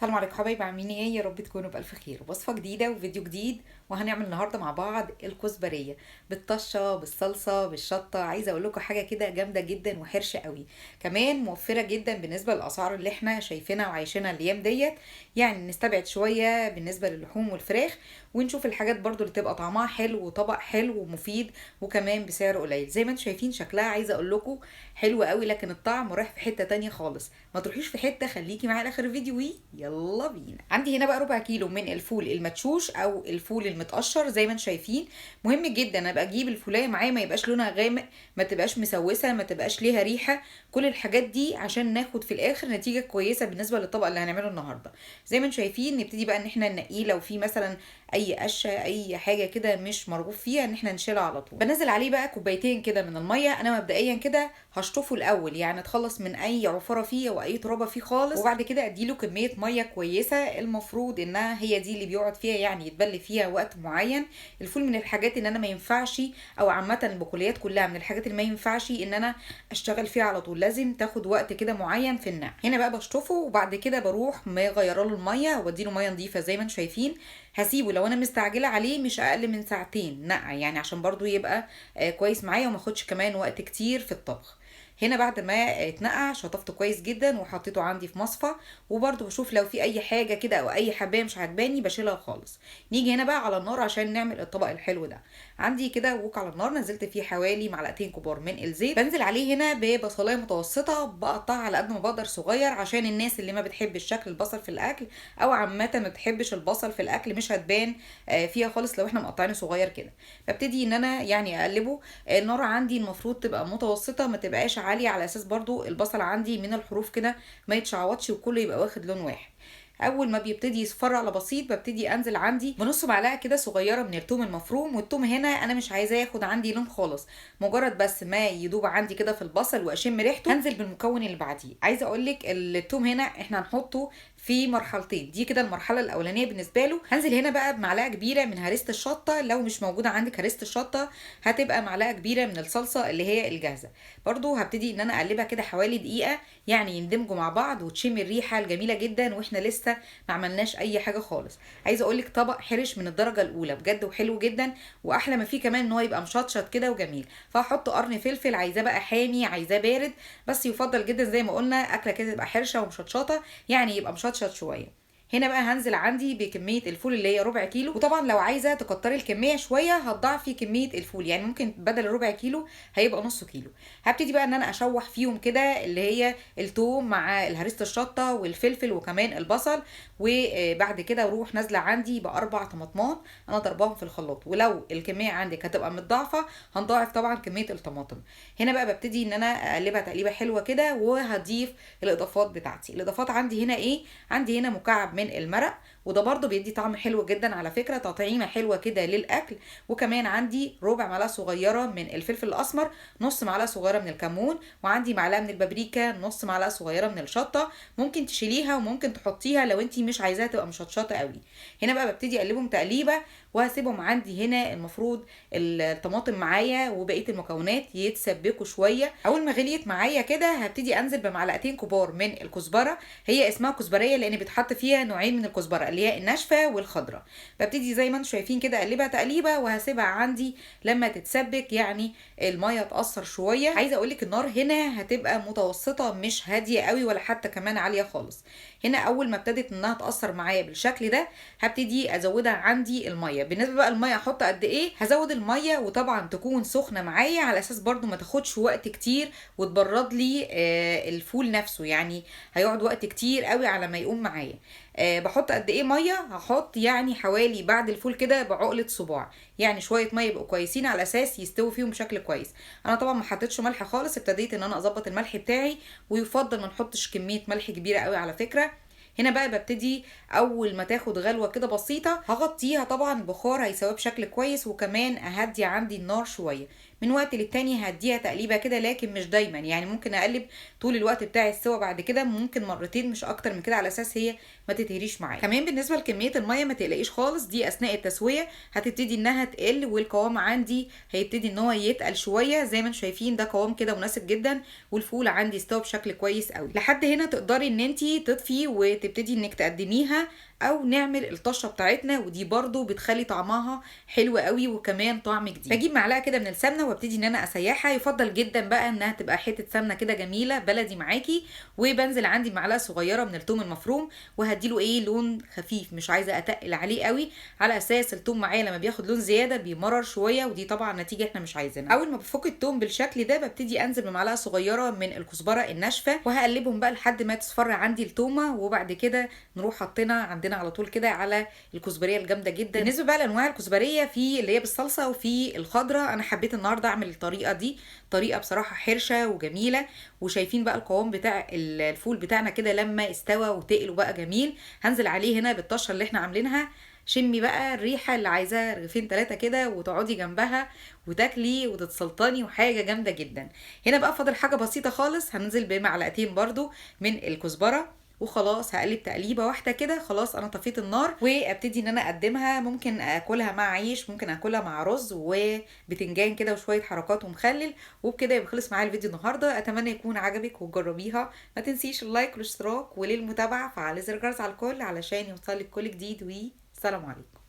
السلام عليكم حبايبي، عاملين ايه؟ يا رب تكونوا بالف خير. وصفه جديده وفيديو جديد، وهنعمل النهارده مع بعض الكزبريه بالطشه بالصلصه بالشطه. عايزه اقول لكم حاجه كده جامده جدا وحرشه قوي، كمان موفره جدا بالنسبه للاسعار اللي احنا شايفينها وعايشينها الايام ديت. يعني نستبعد شويه بالنسبه للحوم والفراخ، ونشوف الحاجات برضو اللي تبقى طعمها حلو وطبق حلو ومفيد، وكمان بسعر قليل. زي ما انتم شايفين شكلها، عايزه اقول لكم حلو قوي، لكن الطعم رايح في حته تانية خالص. ما تروحيش في حته، خليكي معايا لاخر الفيديو. يلا بينا. عندي هنا بقى ربع كيلو من الفول المدشوش او الفول المتقشر زي ما انتم شايفين. مهم جدا ابقى اجيب الفولايه معايا ما يبقاش لونها غامق، ما تبقاش مسوسه، ما تبقاش ليها ريحه. كل الحاجات دي عشان ناخد في الاخر نتيجه كويسه بالنسبه للطبق اللي هنعمله النهارده. زي ما انتم شايفين نبتدي بقى ان احنا ننقيه، لو في مثلا اي قشه اي حاجه كده مش مرغوب فيها ان احنا نشيلها على طول. بنزل عليه بقى كوبايتين كده من الميه. انا مبدئيا كده هشطفه الاول، يعني اتخلص من اي عفره فيه او اي ترابه فيه خالص، وبعد كده اديله كميه ميه كويسه. المفروض انها هي دي اللي بيقعد فيها، يعني يتبل فيها وقت معين. الفول من الحاجات ان انا ما ينفعش، او عامه البقوليات كلها من الحاجات اللي ما ينفعش ان انا اشتغل فيها على طول، لازم تاخد وقت كده معين في النقع. هنا بقى بشطفه، وبعد كده بروح مغيره له الميه واديله ميه نظيفه زي ما انتم شايفين. هسيبه لو انا مستعجله عليه مش اقل من ساعتين نقع، يعني عشان برضو يبقى كويس معايا وما اخدش كمان وقت كتير في الطبخ. هنا بعد ما اتنقع شطفته كويس جدا وحطيته عندي في مصفى، وبرده بشوف لو في اي حاجه كده او اي حبايه مش عجباني بشيلها خالص. نيجي هنا بقى على النار عشان نعمل الطبق الحلو ده. عندي كده ووك على النار، نزلت فيه حوالي معلقتين كبار من الزيت. بنزل عليه هنا ببصلايه متوسطه، بقطعها على قد ما بقدر صغير عشان الناس اللي ما بتحبش شكل البصل في الاكل، او عامه ما بتحبش البصل في الاكل، مش هتبان فيها خالص لو احنا مقطعينه صغير كده. ببتدي ان انا يعني اقلبه. النار عندي المفروض تبقى متوسطه، ما تبقاش عاليه، على اساس برضو البصل عندي من الحروف كده ما يتشعوطش وكله يبقى واخد لون واحد. اول ما بيبتدي يصفر على بسيط ببتدي انزل عندي بنص معلقه كده صغيره من الثوم المفروم. والثوم هنا انا مش عايزاه ياخد عندي لون خالص، مجرد بس ما يدوب عندي كده في البصل واشم ريحته هنزل بالمكون اللي بعديه. عايزه اقول لك الثوم هنا احنا هنحطه في مرحلتين، دي كده المرحله الاولانيه بالنسبه له. هنزل هنا بقى بمعلقه كبيره من هريسه الشطه، لو مش موجوده عندك هريسه الشطه هتبقى معلقه كبيره من الصلصه اللي هي الجاهزه. برضو هبتدي ان انا اقلبها كده حوالي دقيقه، يعني يندمجوا مع بعض وتشم الريحه الجميله جدا واحنا لسه ما عملناش اي حاجه خالص. عايزه اقول لك طبق حرش من الدرجه الاولى بجد، وحلو جدا. واحلى ما فيه كمان ان هو يبقى مشطشط كده وجميل. فهحط قرن فلفل، عايزاه بقى حامي عايزاه بارد، بس يفضل جدا زي ما قلنا اكله كده تبقى حرشه ومشطشطه، يعني يبقى مشطشط شويه. هنا بقى هنزل عندي بكميه الفول اللي هي ربع كيلو، وطبعا لو عايزه تكتري الكميه شويه هتضاعفي كميه الفول، يعني ممكن بدل الربع كيلو هيبقى نص كيلو. هبتدي بقى ان انا اشوح فيهم كده اللي هي التوم مع الهريسه الشطه والفلفل وكمان البصل. وبعد كده اروح نازله عندي باربع طماطمات انا ضرباهم في الخلاط، ولو الكميه عندك هتبقى متضاعفه هنضاعف طبعا كميه الطماطم. هنا بقى ببتدي ان انا اقلبها تقليبه حلوه كده، وهضيف الاضافات بتاعتي. الاضافات عندي هنا ايه؟ عندي هنا مكعب من المرق، وده برضو بيدي طعم حلو جدا على فكره، تطعيمه حلوه كده للاكل. وكمان عندي ربع معلقه صغيره من الفلفل الاسمر، نص معلقه صغيره من الكمون، وعندي معلقه من البابريكا، نص معلقه صغيره من الشطه. ممكن تشيليها وممكن تحطيها لو انت مش عايزاها تبقى مشطشطه قوي. هنا بقى ببتدي اقلبهم تقليبه، وهسيبهم عندي هنا. المفروض الطماطم معايا وبقيه المكونات يتسبكوا شويه. اول ما غليت معايا كده هبتدي انزل بمعلقتين كبار من الكزبره. هي اسمها كزبريه لان بيتحط فيها نوعين من الكزبره، اللي هي الناشفه والخضراء. ببتدي زي ما انتم شايفين كده اقلبها تقليبه، وهسيبها عندي لما تتسبك، يعني الميه تقصر شويه. عايزه اقول لك النار هنا هتبقى متوسطه، مش هاديه قوي ولا حتى كمان عاليه خالص. هنا اول ما ابتدت انها تاثر معايا بالشكل ده هبتدي ازودها عندي الميه. بالنسبه بقى الميه احط قد ايه؟ هزود الميه وطبعا تكون سخنه معايا، على اساس برضو ما تاخدش وقت كتير وتبرد لي الفول نفسه، يعني هيقعد وقت كتير قوي على ما يقوم معايا. بحط قد ايه ميه؟ هحط يعني حوالي بعد الفول كده بعقله صباع، يعني شويه ميه يبقوا كويسين على اساس يستوي فيهم بشكل كويس. انا طبعا ما حطيتش ملح خالص، ابتديت ان انا اظبط الملح بتاعي، ويفضل ما نحطش كميه ملح كبيره قوي على فكره. هنا بقى ببتدي اول ما تاخد غلوه كده بسيطه هغطيها، طبعا البخار هيسويها بشكل كويس، وكمان اهدي عندي النار شويه. من وقت للتاني هديها تقليبه كده، لكن مش دايما، يعني ممكن اقلب طول الوقت بتاع السوا، بعد كده ممكن مرتين مش اكتر من كده، على اساس هي ما تتهريش معايا. كمان بالنسبه لكميه الميه ما تقلقيش خالص، دي اثناء التسويه هتبتدي انها تقل، والقوام عندي هيبتدي ان هو يتقل شويه. زي ما انتم شايفين ده قوام كده مناسب جدا، والفول عندي استوى بشكل كويس قوي. لحد هنا تقدري ان انت تطفي وتبتدي انك تقدميها، او نعمل الطشه بتاعتنا، ودي برضو بتخلي طعمها حلو قوي وكمان طعم جديد. بجيب معلقه كده من السمنه وابتدي ان انا اسيحها، يفضل جدا بقى انها تبقى حته سمنه كده جميله بلدي معاكي. وبنزل عندي معلقه صغيره من الثوم المفروم، وهديله ايه لون خفيف، مش عايزه اتقل عليه قوي، على اساس الثوم معايا لما بياخد لون زياده بيمرر شويه، ودي طبعا نتيجه احنا مش عايزينها. اول ما بفك الثوم بالشكل ده ببتدي انزل بمعلقه صغيره من الكزبره الناشفه، وهقلبهم بقى لحد ما تصفر عندي التومه، وبعد كده نروح حاطينها عندنا على طول كده على الكزبريه الجامده جدا. بالنسبه بقى لانواع الكزبريه، في اللي هي بالصلصه وفي الخضراء، انا حبيت النهارده اعمل الطريقه دي، طريقه بصراحه حرشه وجميله. وشايفين بقى القوام بتاع الفول بتاعنا كده لما استوى وتقل بقى جميل. هنزل عليه هنا بالطشه اللي احنا عاملينها، شمي بقى الريحه اللي عايزاه رغيفين 3 كده وتقعدي جنبها وتاكلي وتتسلطني، وحاجه جامده جدا. هنا بقى فاضل حاجه بسيطه خالص، هننزل بمعلقتين برضو من الكزبره، وخلاص هقلب تقليبه واحده كده. خلاص انا طفيت النار وابتدي ان انا اقدمها. ممكن اكلها مع عيش، ممكن اكلها مع رز وبتنجان كده وشويه حركات ومخلل. وبكده يبقى خلص معايا الفيديو النهارده، اتمنى يكون عجبك وتجربيها. ما تنسيش اللايك والاشتراك، وللمتابعه فعلى زر الجرس على الكل علشان يوصلك كل جديد. والسلام عليكم.